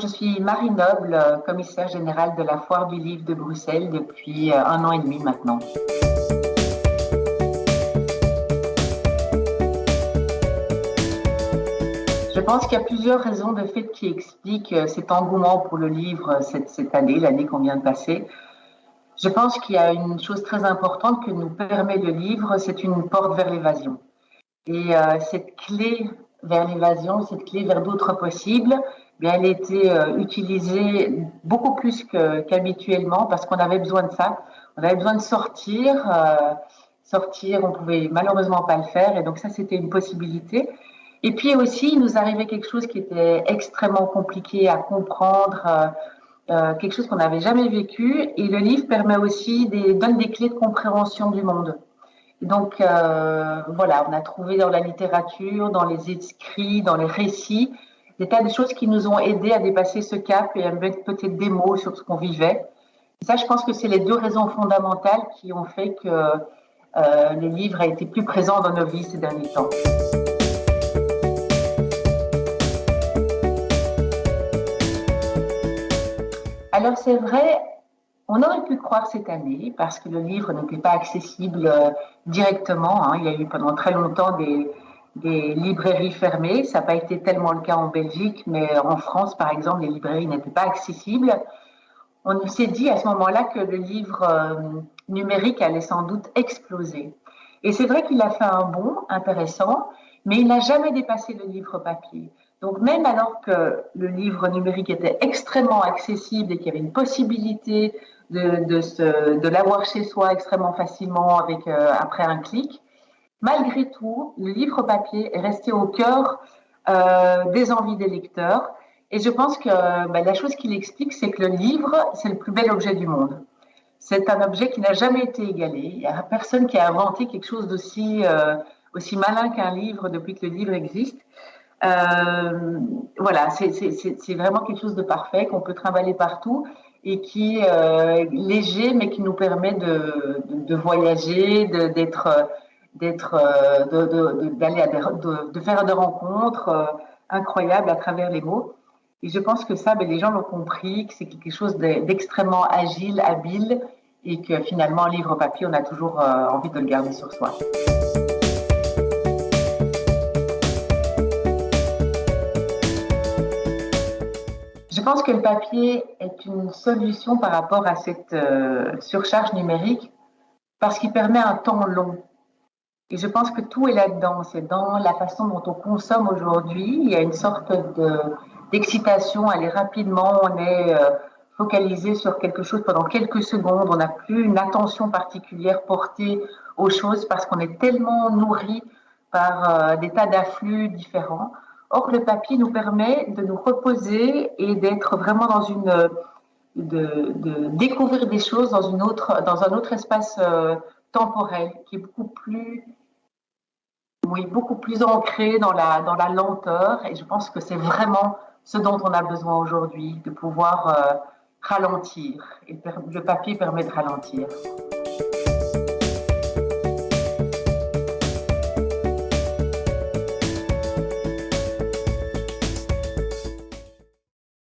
je suis Marie Noble, commissaire générale de la Foire du Livre de Bruxelles depuis 1 an et demi maintenant. Je pense qu'il y a plusieurs raisons de fait qui expliquent cet engouement pour le livre cette année, l'année qu'on vient de passer. Je pense qu'il y a une chose très importante que nous permet le livre, c'est une porte vers l'évasion. Et cette clé vers l'évasion, cette clé vers d'autres possibles, bien, elle a été utilisée beaucoup plus qu'habituellement parce qu'on avait besoin de ça. On avait besoin de sortir. Sortir, on pouvait malheureusement pas le faire. Et donc ça, c'était une possibilité. Et puis aussi, il nous arrivait quelque chose qui était extrêmement compliqué à comprendre, quelque chose qu'on n'avait jamais vécu. Et le livre permet aussi, donne des clés de compréhension du monde. Donc voilà, on a trouvé dans la littérature, dans les écrits, dans les récits, des tas de choses qui nous ont aidés à dépasser ce cap et à mettre peut-être des mots sur ce qu'on vivait. Et ça, je pense que c'est les deux raisons fondamentales qui ont fait que le livre a été plus présent dans nos vies ces derniers temps. Alors c'est vrai, on aurait pu croire cette année, parce que le livre n'était pas accessible directement. Il y a eu pendant très longtemps des librairies fermées. Ça n'a pas été tellement le cas en Belgique, mais en France, par exemple, les librairies n'étaient pas accessibles. On s'est dit à ce moment-là que le livre numérique allait sans doute exploser. Et c'est vrai qu'il a fait un bond intéressant, mais il n'a jamais dépassé le livre papier. Donc même alors que le livre numérique était extrêmement accessible et qu'il y avait une possibilité de l'avoir chez soi extrêmement facilement après un clic, malgré tout, le livre papier est resté au cœur des envies des lecteurs. Et je pense que la chose qu'il explique, c'est que le livre, c'est le plus bel objet du monde. C'est un objet qui n'a jamais été égalé. Il n'y a personne qui a inventé quelque chose aussi malin qu'un livre depuis que le livre existe. Voilà, c'est vraiment quelque chose de parfait qu'on peut trimballer partout et qui est léger, mais qui nous permet de voyager, d'aller de faire des rencontres incroyables à travers les mots. Et je pense que ça, les gens l'ont compris, que c'est quelque chose d'extrêmement agile, habile, et que finalement, un livre papier, on a toujours envie de le garder sur soi. Je pense que le papier est une solution par rapport à cette surcharge numérique parce qu'il permet un temps long. Et je pense que tout est là-dedans. C'est dans la façon dont on consomme aujourd'hui. Il y a une sorte d'excitation, aller rapidement. On est focalisé sur quelque chose pendant quelques secondes. On n'a plus une attention particulière portée aux choses parce qu'on est tellement nourri par des tas d'afflux différents. Or, le papier nous permet de nous reposer et d'être vraiment de découvrir des choses dans un autre espace temporel qui est beaucoup plus ancré dans la lenteur. Et je pense que c'est vraiment ce dont on a besoin aujourd'hui, de pouvoir ralentir. Et le papier permet de ralentir.